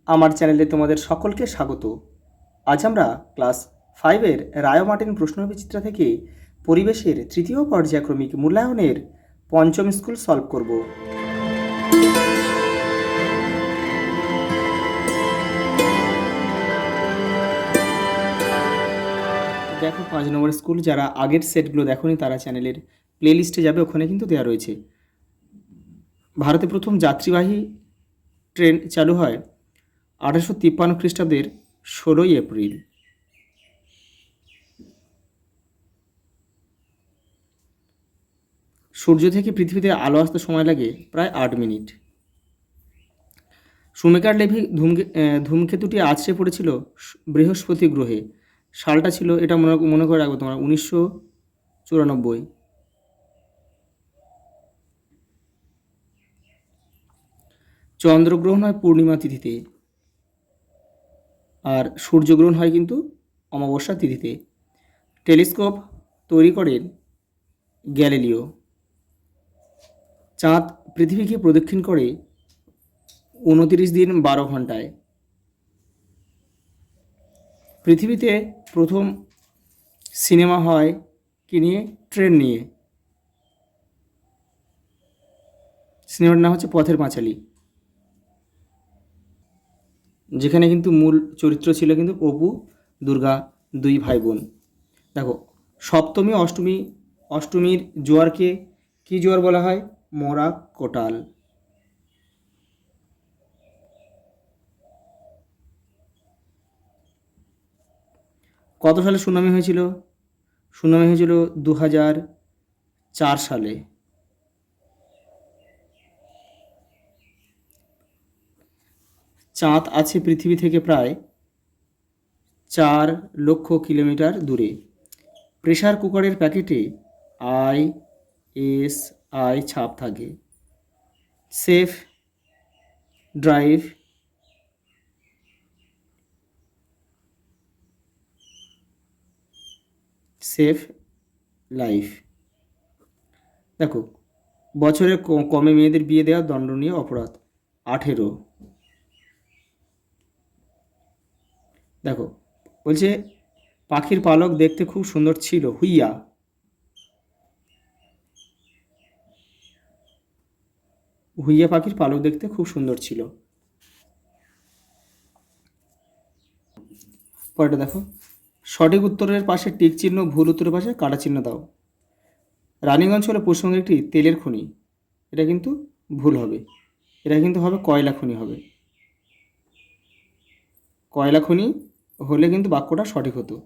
আমার চ্যানেলে তোমাদের সকলকে স্বাগত। আজ আমরা ক্লাস 5-এর রায় মার্টিন প্রশ্নবিচিত্রা থেকে পরিবেশের তৃতীয় পর্যায়ক্রমিক মূল্যায়নের পঞ্চম স্কুল সলভ করব। দেখো 5 নম্বর স্কুল, যারা আগের সেটগুলো দেখোনি তারা চ্যানেলের প্লে লিস্টে যাবে, ওখানে কিন্তু দেওয়া রয়েছে। ভারতে প্রথম যাত্রীবাহী ট্রেন চালু হয় 1853 খ্রিস্টাব্দের 16ই এপ্রিল। সূর্য থেকে পৃথিবীতে আলো আসতে সময় লাগে প্রায় 8 মিনিট। সুমেকার লেভি ধূমকেতুটি আছড়ে পড়েছিল বৃহস্পতি গ্রহে। সালটা ছিল, এটা মনে করে রাখবো তোমরা, 1994। চন্দ্রগ্রহণ হয় পূর্ণিমা তিথিতে, আর সূর্যগ্রহণ হয় কিন্তু অমাবস্যা তিথিতে। টেলিস্কোপ তৈরি করেন গ্যালিলিও। চাঁদ পৃথিবীকে প্রদক্ষিণ করে 29 দিন 12 ঘন্টায়। পৃথিবীতে প্রথম সিনেমা হয় কি নিয়ে? ট্রেন নিয়ে। সিনেমার নাম হচ্ছে পথের পাঁচালী, যেখানে কিন্তু মূল চরিত্র ছিল কিন্তু অপু দুর্গা, দুই ভাই বোন। দেখো, সপ্তমী অষ্টমীর জোয়ারকে কি জোয়ার বলা হয়? মরা কোটাল। কত সালে সুনামি হয়েছিল? সুনামি হয়েছিল 2004 সালে। চাঁদ আছে পৃথিবী থেকে প্রায় 4 লক্ষ কিলোমিটার দূরে। প্রেসার কুকারের প্যাকেটে ISI ছাপ থাকে। Safe drive safe life. দেখো, বছরে কমে মেয়েদের বিয়ে দেওয়া দণ্ডনীয় অপরাধ 18। দেখো, বলছে পাখির পালক দেখতে খুব সুন্দর ছিল। হুইয়া। হুইয়া পাখির পালক দেখতে খুব সুন্দর ছিল। পরেরটা দেখো, সঠিক উত্তরের পাশে টিক চিহ্ন, ভুল উত্তরের পাশে কাটা চিহ্ন দাও। রানীগঞ্জ হলো পশ্চিমবঙ্গের একটি তেলের খনি। এটা কিন্তু ভুল হবে, এটা কিন্তু হবে কয়লা খনি হবে। কয়লা খনি হলে কিন্তু বাক্যটা সঠিক হতো।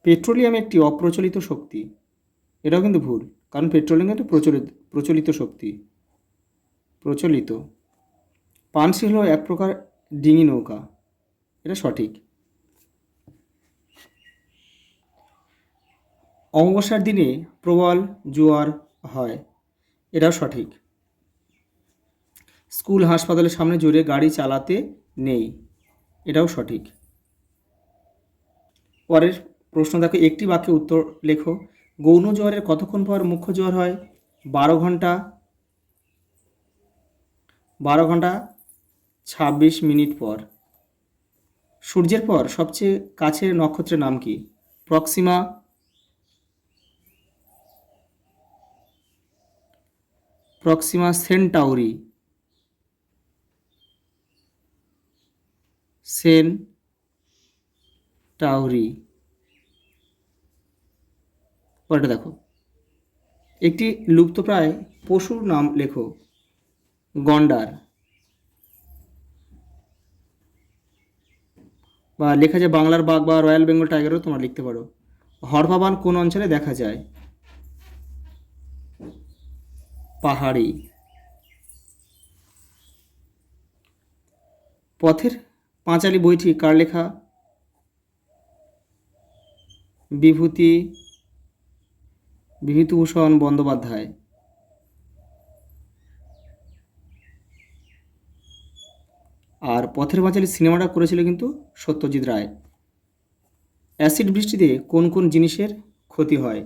পেট্রোলিয়াম একটি অপ্রচলিত শক্তি। এটাও কিন্তু ভুল, কারণ পেট্রোলিয়াম একটি প্রচলিত শক্তি। প্রচলিত। পানশি হলো এক প্রকার ডিঙি নৌকা। এটা সঠিক। অমাবস্যার দিনে প্রবল জোয়ার হয়। এটাও সঠিক। স্কুল হাসপাতালের সামনে জোরে গাড়ি চালাতে নেই। এটাও সঠিক। পরের প্রশ্ন দেখো, একটি বাক্যে উত্তর লেখো। গৌণ জোয়ারের কতক্ষণ পর মুখ্য জোয়ার হয়? 12 ঘন্টা 26 মিনিট পর। সূর্যের পর সবচেয়ে কাছের নক্ষত্রের নাম কি? Proxima Centauri. পরেটা দেখো, একটি লুপ্তপ্রায় পশুর নাম লেখো। গন্ডার। বা লেখা যায় বাংলার বাঘ বা রয়্যাল বেঙ্গল টাইগারও তোমরা লিখতে পারো। হরপাবান কোন অঞ্চলে দেখা যায়? পাহাড়ি। পথের পাঁচালী বইটি কার লেখা? বিভূতিভূষণ বন্দ্যোপাধ্যায়। আর পথের পাঁচালী সিনেমাটা করেছিল কিন্তু সত্যজিৎ রায়। অ্যাসিড বৃষ্টিতে কোন কোন জিনিসের ক্ষতি হয়?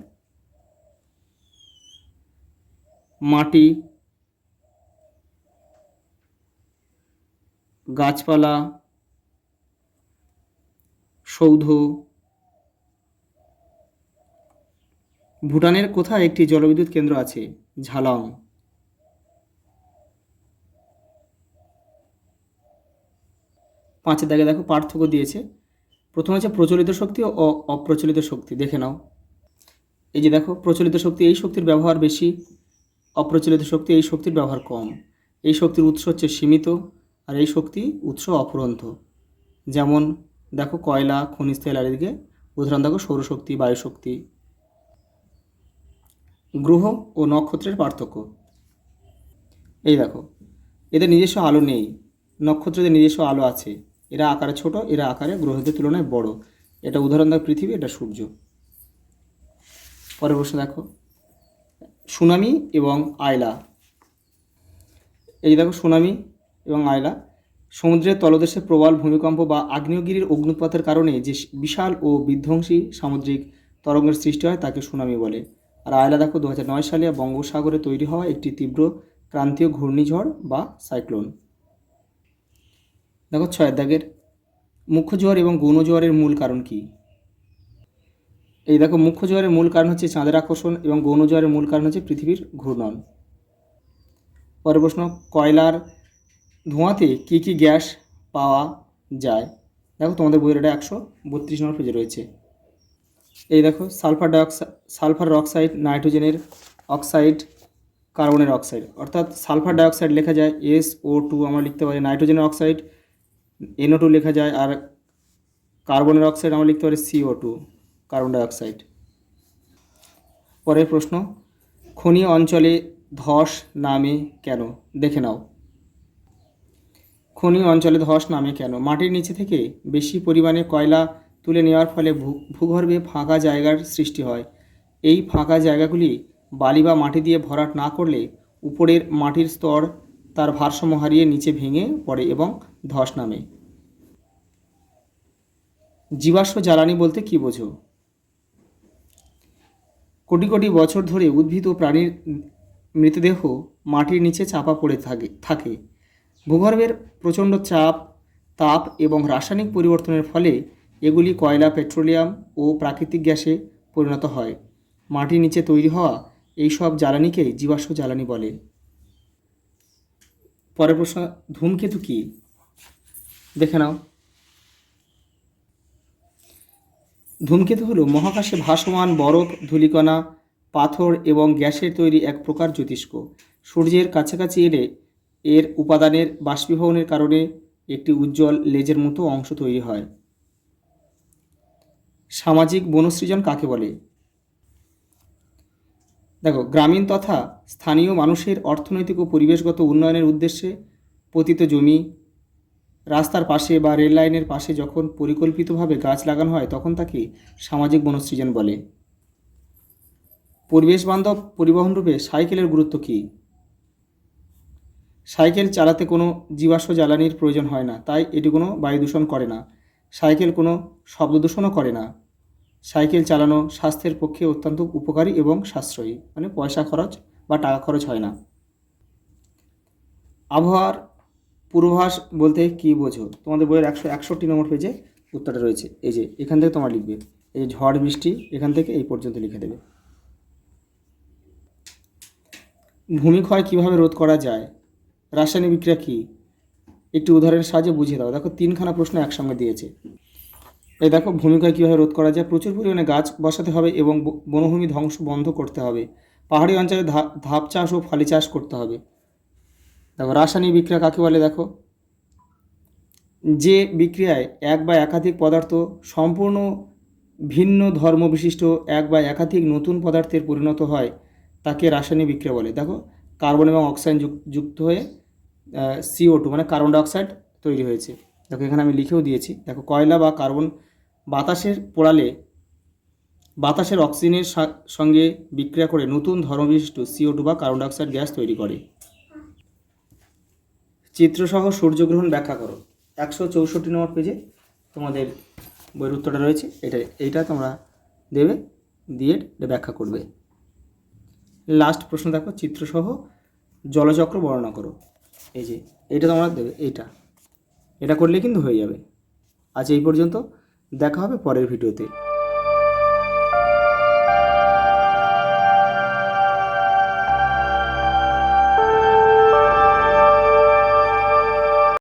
মাটি, গাছপালা, সৌধ। ভুটানের কোথায় একটি জলবিদ্যুৎ কেন্দ্র আছে? ঝালং। পাঁচের দাগে দেখো পার্থক্য দিয়েছে। প্রথম হচ্ছে প্রচলিত শক্তি ও অপ্রচলিত শক্তি, দেখে নাও। এই যে দেখো, প্রচলিত শক্তি এই শক্তির ব্যবহার বেশি, অপ্রচলিত শক্তি এই শক্তির ব্যবহার কম। এই শক্তির উৎস হচ্ছে সীমিত, আর এই শক্তি উৎস অফুরন্ত। যেমন দেখো কয়লা, খনিজ তেল আর এদিকে উদাহরণ দেখো সৌরশক্তি, বায়ুশক্তি। গ্রহ ও নক্ষত্রের পার্থক্য, এই দেখো এদের নিজস্ব আলো নেই, নক্ষত্রদের নিজস্ব আলো আছে। এরা আকারে ছোট, এরা আকারে গ্রহদের তুলনায় বড়। এটা উদাহরণ দেখো পৃথিবী, এটা সূর্য। পরের প্রশ্ন দেখো, সুনামি এবং আয়লা। এই দেখো সুনামি এবং আয়লা সমুদ্রের তলদেশে প্রবল ভূমিকম্প বা আগ্নেয়গিরির অগ্নুৎপাতের কারণে যে বিশাল ও বিধ্বংসী সামুদ্রিক তরঙ্গের সৃষ্টি হয় তাকে সুনামি বলে। আর আয়লা দেখো 2009 সালে বঙ্গোপসাগরে তৈরি হওয়া একটি তীব্র ক্রান্তীয় ঘূর্ণিঝড় বা সাইক্লোন। দেখো 6 দাগের মুখ্য জোয়ার এবং গৌণ জোয়ারের মূল কারণ কি? এই দেখো মুখ্য জোয়ারের মূল কারণ হচ্ছে চাঁদের আকর্ষণ এবং গৌণ জোয়ারের মূল কারণ হচ্ছে পৃথিবীর ঘূর্ণন। পরের প্রশ্ন, কয়লার ধোঁয়াতে কী কী গ্যাস পাওয়া যায়? দেখো তোমাদের বইয়ের এটা 132 নম্বর পেজে রয়েছে। এই দেখো সালফার অক্সাইড, নাইট্রোজেনের অক্সাইড, কার্বনের অক্সাইড। অর্থাৎ সালফার ডাইঅক্সাইড লেখা যায় SO2, আমরা লিখতে পারি। নাইট্রোজেনের অক্সাইড NO2 লেখা যায়। আর কার্বনের অক্সাইড আমরা লিখতে পারি CO2, কার্বন ডাইঅক্সাইড। পরের প্রশ্ন, খনি অঞ্চলে ধস নামে কেন? দেখে নাও। খনি অঞ্চলে ধস নামে কেন? মাটির নিচে থেকে বেশি পরিমাণে কয়লা তুলে নেওয়ার ফলে ভূগর্ভে ফাঁকা জায়গার সৃষ্টি হয়। এই ফাঁকা জায়গাগুলি বালি বা মাটি দিয়ে ভরাট না করলে উপরের মাটির স্তর তার ভারসাম্য হারিয়ে নিচে ভেঙে পড়ে এবং ধস নামে। জীবাশ্ম জ্বালানি বলতে কী বোঝো? কোটি কোটি বছর ধরে উদ্ভিদ ও প্রাণীর মৃতদেহ মাটির নিচে চাপা পড়ে থাকে। ভূগর্ভের প্রচণ্ড চাপ, তাপ এবং রাসায়নিক পরিবর্তনের ফলে এগুলি কয়লা, পেট্রোলিয়াম ও প্রাকৃতিক গ্যাসে পরিণত হয়। মাটির নিচে তৈরি হওয়া এই সব জ্বালানিকেই জীবাশ্ম জ্বালানি বলে। পরের প্রশ্ন, ধূমকেতু কি? দেখে নাও। ধূমকেতু হলো মহাকাশে ভাসমান বরফ, ধূলিকণা, পাথর এবং গ্যাসের তৈরি এক প্রকার জ্যোতিষ্ক। সূর্যের কাছাকাছি এলে এর উপাদানের বাষ্পীভবনের কারণে একটি উজ্জ্বল লেজের মতো অংশ তৈরি হয়। সামাজিক বনসৃজন কাকে বলে? দেখো, গ্রামীণ তথা স্থানীয় মানুষের অর্থনৈতিক ও পরিবেশগত উন্নয়নের উদ্দেশ্যে পতিত জমি, রাস্তার পাশে বা রেল লাইনের পাশে যখন পরিকল্পিতভাবে গাছ লাগানো হয় তখন তাকে সামাজিক বনসৃজন বলে। পরিবেশ বান্ধব পরিবহন রূপে সাইকেলের গুরুত্ব কী? সাইকেল চালাতে কোনো জীবাশ্ম জ্বালানির প্রয়োজন হয় না, তাই এটি কোনো বায়ু দূষণ করে না। সাইকেল কোনো শব্দ দূষণও করে না। সাইকেল চালানো স্বাস্থ্যের পক্ষে অত্যন্ত উপকারী এবং সাশ্রয়ী, মানে পয়সা খরচ বা টাকা খরচ হয় না। আবহাওয়ার পূর্বাভাস বলতে কী বোঝো? তোমাদের বইয়ের 161 নম্বর পেজে উত্তরটা রয়েছে। এই যে এখান থেকে তোমরা লিখবে, এই যে ঝড় বৃষ্টি এখান থেকে এই পর্যন্ত লিখে দেবে। ভূমিক্ষয় কীভাবে রোধ করা যায়? রাসায়নিক বিক্রিয়া কী? একটি উদাহরণের সাহায্যে বুঝিয়ে দাও। দেখো 3খানা প্রশ্ন একসঙ্গে দিয়েছে। এই দেখো, ভূমিক্ষয় কীভাবে রোধ করা যায়? প্রচুর পরিমাণে গাছ বসাতে হবে এবং বনভূমি ধ্বংস বন্ধ করতে হবে। পাহাড়ি অঞ্চলে ধাপ চাষ ও ফালি চাষ করতে হবে। দেখো রাসায়নিক বিক্রিয়া কাকে বলে? দেখো, যে বিক্রিয়ায় এক বা একাধিক পদার্থ সম্পূর্ণ ভিন্ন ধর্ম বিশিষ্ট এক বা একাধিক নতুন পদার্থের পরিণত হয় তাকে রাসায়নিক বিক্রিয়া বলে। দেখো, কার্বন এবং অক্সিজেন যুক্ত হয়ে CO2 মানে কার্বন ডাইঅক্সাইড তৈরি হয়েছে। দেখো এখানে আমি লিখেও দিয়েছি। দেখো, কয়লা বা কার্বন বাতাসের পোড়ালে বাতাসের অক্সিজেনের সঙ্গে বিক্রিয়া করে নতুন ধর্মবিশিষ্ট CO2 বা কার্বন ডাইঅক্সাইড গ্যাস তৈরি করে। চিত্রসহ সূর্যগ্রহণ ব্যাখ্যা করো। 164 নম্বর পেজে তোমাদের বইয়ের উত্তরটা রয়েছে। এইটা তোমরা দেবে, দিয়ে ব্যাখ্যা করবে। লাস্ট প্রশ্ন দেখো, চিত্রসহ জলচক্র বর্ণনা করো। এই যে এইটা তোমরা দেবে, এইটা এটা করলে কিন্তু হয়ে যাবে। আজ এই পর্যন্ত, দেখা হবে পরের ভিডিওতে।